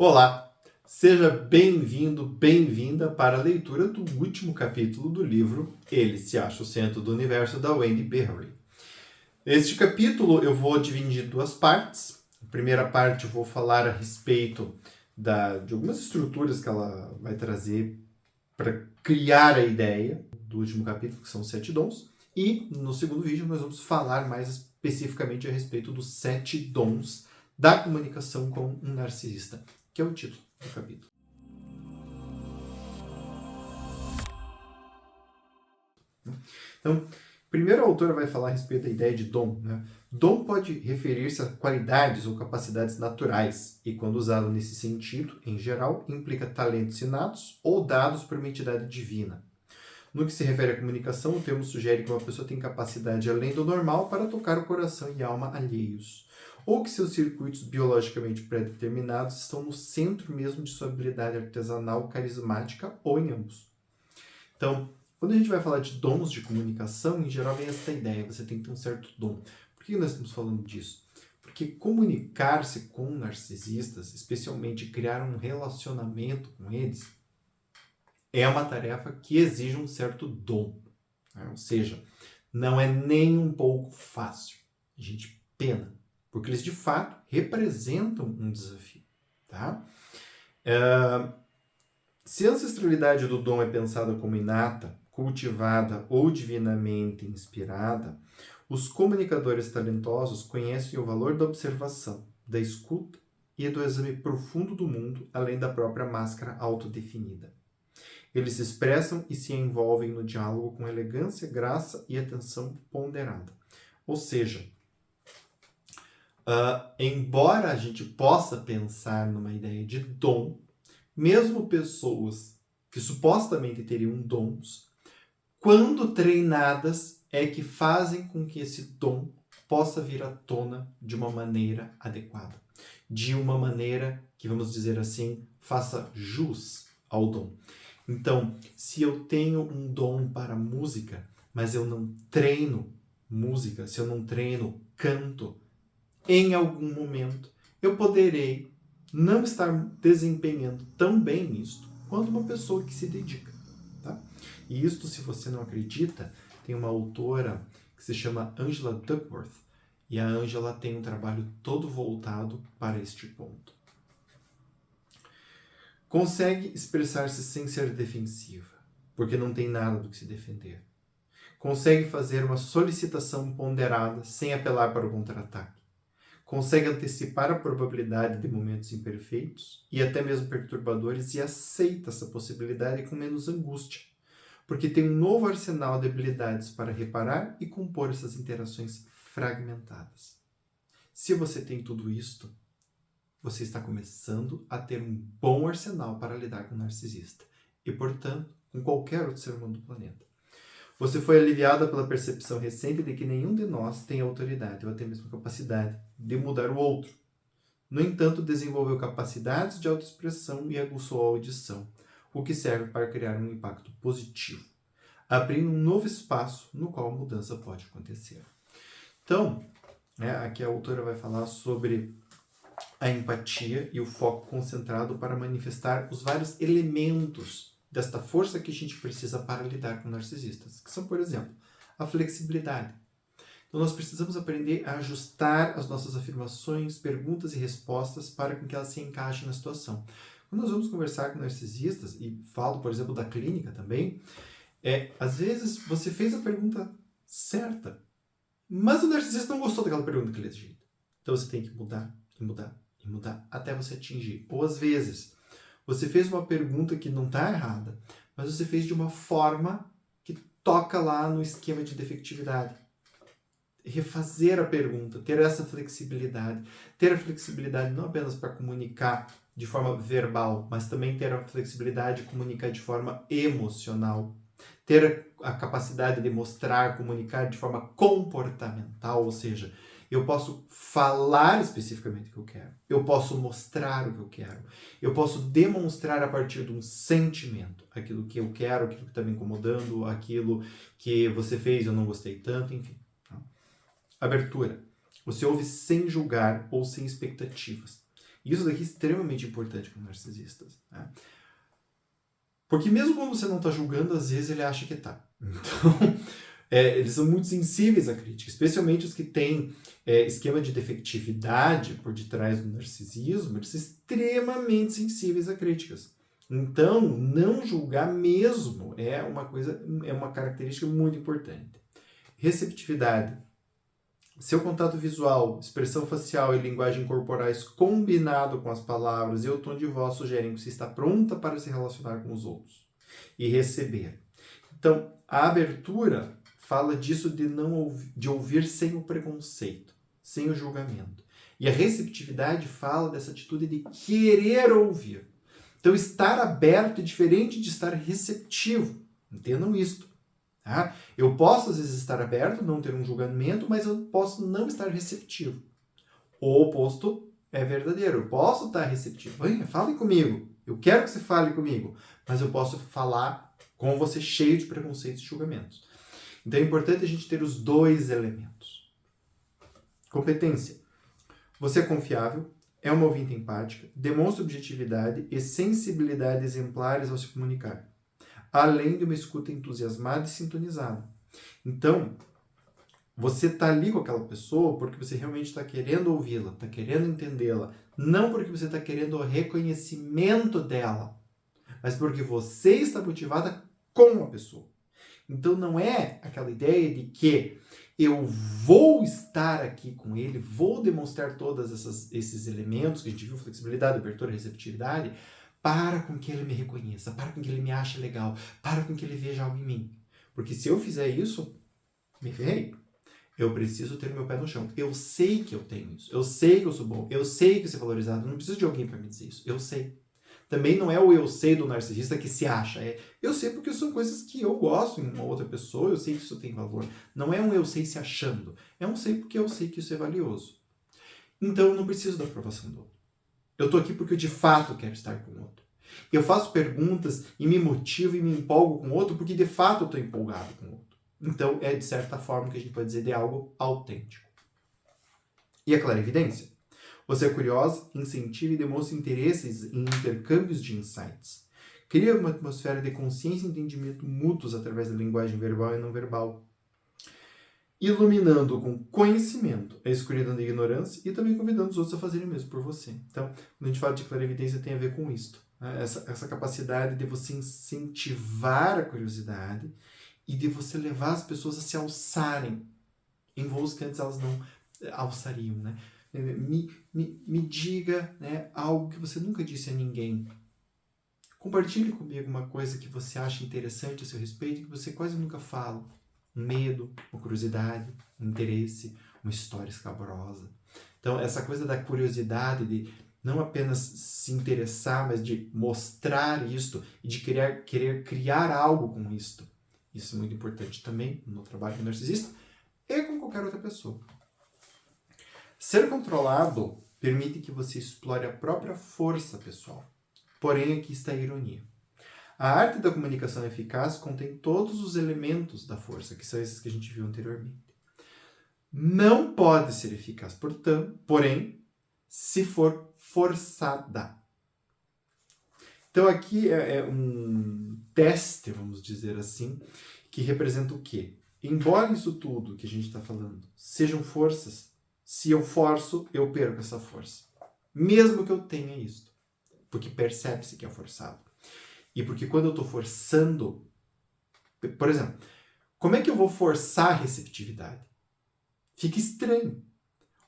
Olá, seja bem-vindo, bem-vinda para a leitura do último capítulo do livro Ele se acha o centro do universo, da Wendy Berry. Este capítulo eu vou dividir em duas partes. A primeira parte eu vou falar a respeito de algumas estruturas que ela vai trazer para criar a ideia do último capítulo, que são os 7 dons. E no segundo vídeo nós vamos falar mais especificamente a respeito dos 7 dons da comunicação com um narcisista, que é o título do capítulo. Então, primeiro a autora vai falar a respeito da ideia de dom. Dom pode referir-se a qualidades ou capacidades naturais, e quando usado nesse sentido, em geral, implica talentos inatos ou dados por uma entidade divina. No que se refere à comunicação, o termo sugere que uma pessoa tem capacidade além do normal para tocar o coração e a alma alheios, ou que seus circuitos biologicamente pré-determinados estão no centro mesmo de sua habilidade artesanal, carismática ou em ambos. Então, quando a gente vai falar de dons de comunicação, em geral vem essa ideia, você tem que ter um certo dom. Por que nós estamos falando disso? Porque comunicar-se com narcisistas, especialmente criar um relacionamento com eles, é uma tarefa que exige um certo dom. Ou seja, não é nem um pouco fácil. A gente pena, porque eles de fato representam um desafio. Tá? Se a ancestralidade do dom é pensada como inata, cultivada ou divinamente inspirada, os comunicadores talentosos conhecem o valor da observação, da escuta e do exame profundo do mundo, além da própria máscara autodefinida. Eles se expressam e se envolvem no diálogo com elegância, graça e atenção ponderada. Ou seja, embora a gente possa pensar numa ideia de dom, mesmo pessoas que supostamente teriam dons, quando treinadas, é que fazem com que esse dom possa vir à tona de uma maneira adequada. De uma maneira que, vamos dizer assim, faça jus ao dom. Então, se eu tenho um dom para música, mas eu não treino música, se eu não treino canto, em algum momento eu poderei não estar desempenhando tão bem isto quanto uma pessoa que se dedica. Tá? E isto, se você não acredita, tem uma autora que se chama Angela Duckworth, e a Angela tem um trabalho todo voltado para este ponto. Consegue expressar-se sem ser defensiva, porque não tem nada do que se defender. Consegue fazer uma solicitação ponderada sem apelar para o contra-ataque. Consegue antecipar a probabilidade de momentos imperfeitos e até mesmo perturbadores e aceita essa possibilidade com menos angústia, porque tem um novo arsenal de habilidades para reparar e compor essas interações fragmentadas. Se você tem tudo isto, você está começando a ter um bom arsenal para lidar com o narcisista e, portanto, com qualquer outro ser humano do planeta. Você foi aliviada pela percepção recente de que nenhum de nós tem autoridade ou até mesmo capacidade de mudar o outro. No entanto, desenvolveu capacidades de autoexpressão e aguçou a audição, o que serve para criar um impacto positivo, abrindo um novo espaço no qual a mudança pode acontecer. Então, aqui a autora vai falar sobre a empatia e o foco concentrado para manifestar os vários elementos desta força que a gente precisa para lidar com narcisistas, que são, por exemplo, a flexibilidade. Então, nós precisamos aprender a ajustar as nossas afirmações, perguntas e respostas para que elas se encaixem na situação. Quando nós vamos conversar com narcisistas, e falo, por exemplo, da clínica também, às vezes você fez a pergunta certa, mas o narcisista não gostou daquela pergunta que ele fez. Então, você tem que mudar, e mudar, e mudar, até você atingir. Ou às vezes, você fez uma pergunta que não está errada, mas você fez de uma forma que toca lá no esquema de defectividade. Refazer a pergunta, ter essa flexibilidade. Ter a flexibilidade não apenas para comunicar de forma verbal, mas também ter a flexibilidade de comunicar de forma emocional. Ter a capacidade de mostrar, comunicar de forma comportamental, ou seja, eu posso falar especificamente o que eu quero. Eu posso mostrar o que eu quero. Eu posso demonstrar a partir de um sentimento. Aquilo que eu quero, aquilo que está me incomodando, aquilo que você fez eu não gostei tanto, enfim. Abertura. Você ouve sem julgar ou sem expectativas. Isso daqui é extremamente importante com narcisistas, né? Porque mesmo quando você não está julgando, às vezes ele acha que está. Então, eles são muito sensíveis à crítica, especialmente os que têm esquema de defectividade por detrás do narcisismo, eles são extremamente sensíveis a críticas. Então, não julgar mesmo é uma característica muito importante. Receptividade. Seu contato visual, expressão facial e linguagem corporais combinado com as palavras e o tom de voz sugerem que você está pronta para se relacionar com os outros e receber. Então, a abertura fala disso de ouvir sem o preconceito, sem o julgamento. E a receptividade fala dessa atitude de querer ouvir. Então, estar aberto é diferente de estar receptivo. Entendam isto. Tá? Eu posso, às vezes, estar aberto, não ter um julgamento, mas eu posso não estar receptivo. O oposto é verdadeiro. Eu posso estar receptivo. Venha, fale comigo. Eu quero que você fale comigo. Mas eu posso falar com você cheio de preconceitos e julgamentos. Então é importante a gente ter os dois elementos. Competência. Você é confiável, é uma ouvinte empática, demonstra objetividade e sensibilidade exemplares ao se comunicar, além de uma escuta entusiasmada e sintonizada. Então, você está ali com aquela pessoa porque você realmente está querendo ouvi-la, está querendo entendê-la, não porque você está querendo o reconhecimento dela, mas porque você está motivada com a pessoa. Então não é aquela ideia de que eu vou estar aqui com ele, vou demonstrar todos esses elementos que a gente viu, flexibilidade, abertura, receptividade, para com que ele me reconheça, para com que ele me ache legal, para com que ele veja algo em mim. Porque se eu fizer isso, me ferrei. Eu preciso ter o meu pé no chão. Eu sei que eu tenho isso. Eu sei que eu sou bom. Eu sei que eu sou valorizado. Eu não preciso de alguém para me dizer isso. Eu sei. Também não é o eu sei do narcisista que se acha. Eu sei porque são coisas que eu gosto em uma outra pessoa. Eu sei que isso tem valor. Não é um eu sei se achando. É um sei porque eu sei que isso é valioso. Então eu não preciso da aprovação do outro. Eu estou aqui porque eu de fato quero estar com o outro. Eu faço perguntas e me motivo e me empolgo com o outro porque de fato eu estou empolgado com o outro. Então, é de certa forma que a gente pode dizer de algo autêntico. E a clarividência? Você é curiosa, incentiva e demonstra interesses em intercâmbios de insights. Cria uma atmosfera de consciência e entendimento mútuos através da linguagem verbal e não verbal. Iluminando com conhecimento a escuridão da ignorância e também convidando os outros a fazerem o mesmo por você. Então, quando a gente fala de clarividência, tem a ver com isto. Né? Essa capacidade de você incentivar a curiosidade e de você levar as pessoas a se alçarem em voos que antes elas não alçariam, né? Me diga, né, algo que você nunca disse a ninguém. Compartilhe comigo uma coisa que você acha interessante a seu respeito e que você quase nunca fala. Um medo, uma curiosidade, um interesse, uma história escabrosa. Então, essa coisa da curiosidade, de não apenas se interessar, mas de mostrar isto e de querer criar algo com isto. Isso é muito importante também no trabalho do narcisista e com qualquer outra pessoa. Ser controlado permite que você explore a própria força pessoal. Porém, aqui está a ironia. A arte da comunicação eficaz contém todos os elementos da força, que são esses que a gente viu anteriormente. Não pode ser eficaz, porém, se for forçada. Então aqui é um teste, vamos dizer assim, que representa o quê? Embora isso tudo que a gente está falando sejam forças, se eu forço, eu perco essa força. Mesmo que eu tenha isto. Porque percebe-se que é forçado. E porque quando eu estou forçando... Por exemplo, como é que eu vou forçar a receptividade? Fica estranho.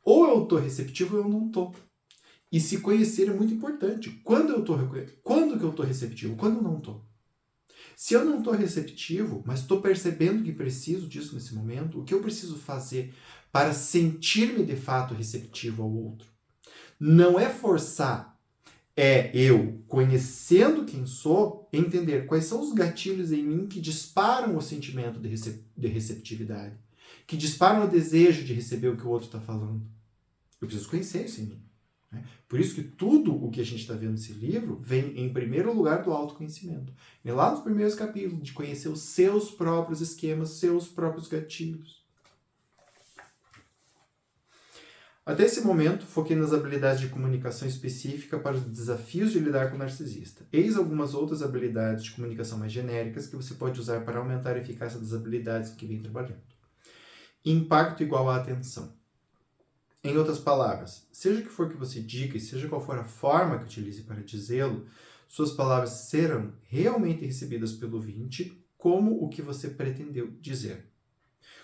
Ou eu estou receptivo ou eu não estou. E se conhecer é muito importante. Quando que eu estou receptivo? Quando eu não estou? Se eu não estou receptivo, mas estou percebendo que preciso disso nesse momento, o que eu preciso fazer para sentir-me de fato receptivo ao outro? Não é forçar, é eu, conhecendo quem sou, entender quais são os gatilhos em mim que disparam o sentimento de receptividade, que disparam o desejo de receber o que o outro está falando. Eu preciso conhecer isso em mim. Por isso que tudo o que a gente está vendo nesse livro vem em primeiro lugar do autoconhecimento. E lá nos primeiros capítulos, de conhecer os seus próprios esquemas, seus próprios gatilhos. Até esse momento, foquei nas habilidades de comunicação específica para os desafios de lidar com o narcisista. Eis algumas outras habilidades de comunicação mais genéricas que você pode usar para aumentar a eficácia das habilidades que vem trabalhando. Impacto igual à atenção. Em outras palavras, seja o que for que você diga e seja qual for a forma que utilize para dizê-lo, suas palavras serão realmente recebidas pelo ouvinte como o que você pretendeu dizer.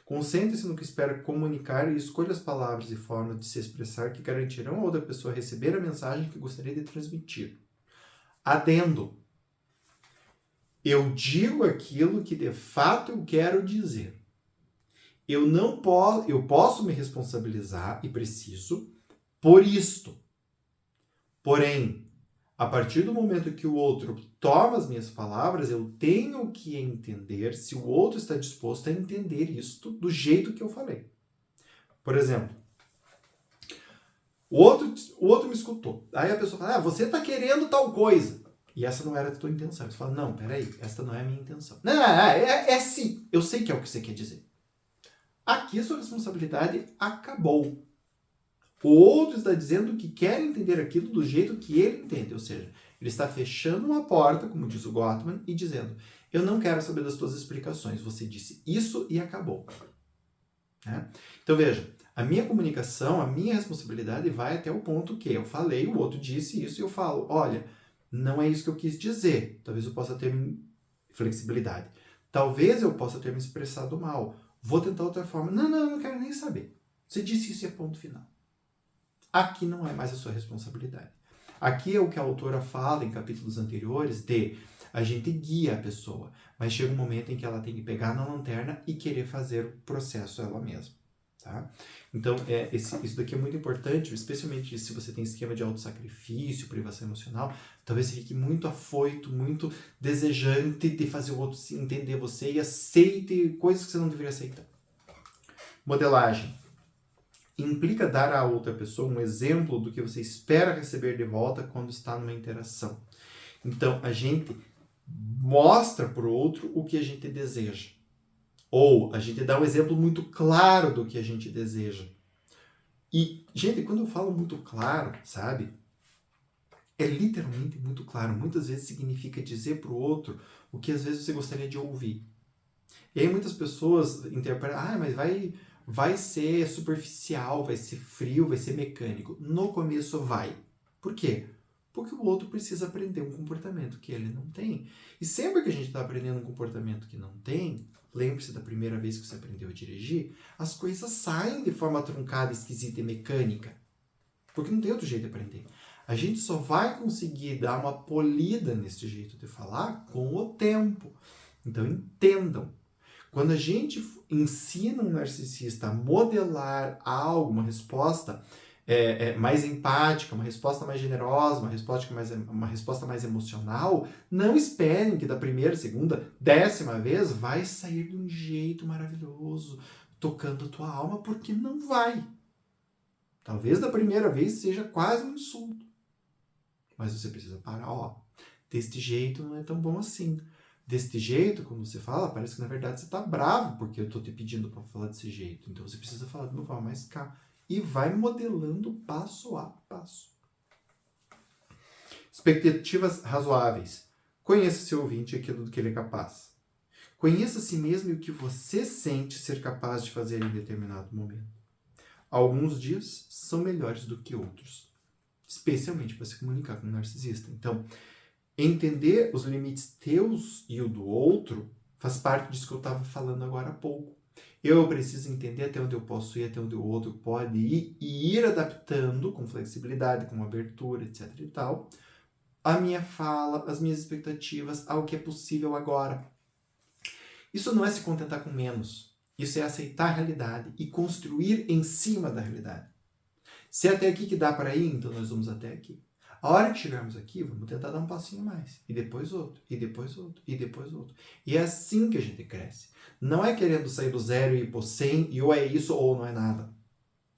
Concentre-se no que espera comunicar e escolha as palavras e formas de se expressar que garantirão a outra pessoa receber a mensagem que gostaria de transmitir. Adendo. Eu digo aquilo que de fato eu quero dizer. Eu posso me responsabilizar e preciso por isto. Porém, a partir do momento que o outro toma as minhas palavras, eu tenho que entender se o outro está disposto a entender isto do jeito que eu falei. Por exemplo, o outro me escutou. Aí a pessoa fala, você está querendo tal coisa. E essa não era a tua intenção. Você fala, não, peraí, essa não é a minha intenção. Não, é sim. Eu sei que é o que você quer dizer. Aqui a sua responsabilidade acabou. O outro está dizendo que quer entender aquilo do jeito que ele entende, ou seja, ele está fechando uma porta, como diz o Gottman, e dizendo, eu não quero saber das tuas explicações, você disse isso e acabou. Né? Então veja, a minha comunicação, a minha responsabilidade vai até o ponto que eu falei, o outro disse isso e eu falo, olha, não é isso que eu quis dizer, talvez eu possa ter flexibilidade, talvez eu possa ter me expressado mal, vou tentar outra forma, não quero nem saber, você disse isso e é ponto final. Aqui não é mais a sua responsabilidade. Aqui é o que a autora fala em capítulos anteriores de a gente guia a pessoa, mas chega um momento em que ela tem que pegar na lanterna e querer fazer o processo ela mesma. Tá? Então, isso daqui é muito importante, especialmente se você tem esquema de autossacrifício, privação emocional, talvez você fique muito afoito, muito desejante de fazer o outro entender você e aceite coisas que você não deveria aceitar. Modelagem. Implica dar à outra pessoa um exemplo do que você espera receber de volta quando está numa interação. Então, a gente mostra para o outro o que a gente deseja. Ou a gente dá um exemplo muito claro do que a gente deseja. E, gente, quando eu falo muito claro, sabe? É literalmente muito claro. Muitas vezes significa dizer para o outro o que às vezes você gostaria de ouvir. E aí muitas pessoas interpretam, mas vai ser superficial, vai ser frio, vai ser mecânico. No começo vai. Por quê? Porque o outro precisa aprender um comportamento que ele não tem. E sempre que a gente está aprendendo um comportamento que não tem, lembre-se da primeira vez que você aprendeu a dirigir, as coisas saem de forma truncada, esquisita e mecânica. Porque não tem outro jeito de aprender. A gente só vai conseguir dar uma polida nesse jeito de falar com o tempo. Então entendam. Quando a gente ensina um narcisista a modelar algo, uma resposta mais empática, uma resposta mais generosa, uma resposta mais emocional, não esperem que da primeira, segunda, 10ª vez vai sair de um jeito maravilhoso, tocando a tua alma, porque não vai. Talvez da primeira vez seja quase um insulto. Mas você precisa parar, deste jeito não é tão bom assim. Deste jeito, quando você fala, parece que na verdade você está bravo porque eu estou te pedindo para falar desse jeito. Então você precisa falar de uma forma mais calma. E vai modelando passo a passo. Expectativas razoáveis. Conheça seu ouvinte e aquilo do que ele é capaz. Conheça a si mesmo e o que você sente ser capaz de fazer em determinado momento. Alguns dias são melhores do que outros. Especialmente para se comunicar com um narcisista. Então, entender os limites teus e o do outro faz parte disso que eu estava falando agora há pouco. Eu preciso entender até onde eu posso ir, até onde o outro pode ir, e ir adaptando com flexibilidade, com abertura, etc. e tal, a minha fala, as minhas expectativas, ao que é possível agora. Isso não é se contentar com menos. Isso é aceitar a realidade e construir em cima da realidade. Se é até aqui que dá para ir, então nós vamos até aqui. A hora que chegarmos aqui, vamos tentar dar um passinho mais. E depois outro, e depois outro, e depois outro. E é assim que a gente cresce. Não é querendo sair do 0 e ir pro 100, e ou é isso ou não é nada.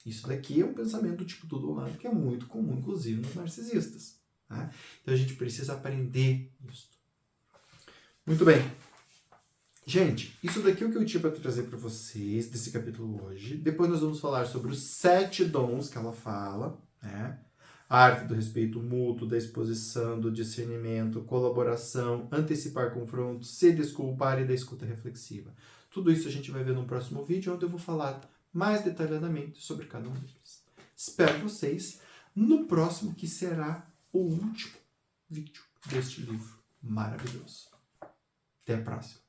Isso daqui é um pensamento tipo tudo ou nada, que é muito comum, inclusive, nos narcisistas. Tá? Então a gente precisa aprender isso. Muito bem. Gente, isso daqui é o que eu tinha para trazer para vocês desse capítulo hoje. Depois nós vamos falar sobre os 7 dons que ela fala, né? A arte do respeito mútuo, da exposição, do discernimento, colaboração, antecipar confrontos, se desculpar e da escuta reflexiva. Tudo isso a gente vai ver no próximo vídeo, onde eu vou falar mais detalhadamente sobre cada um deles. Espero vocês no próximo, que será o último vídeo deste livro maravilhoso. Até a próxima.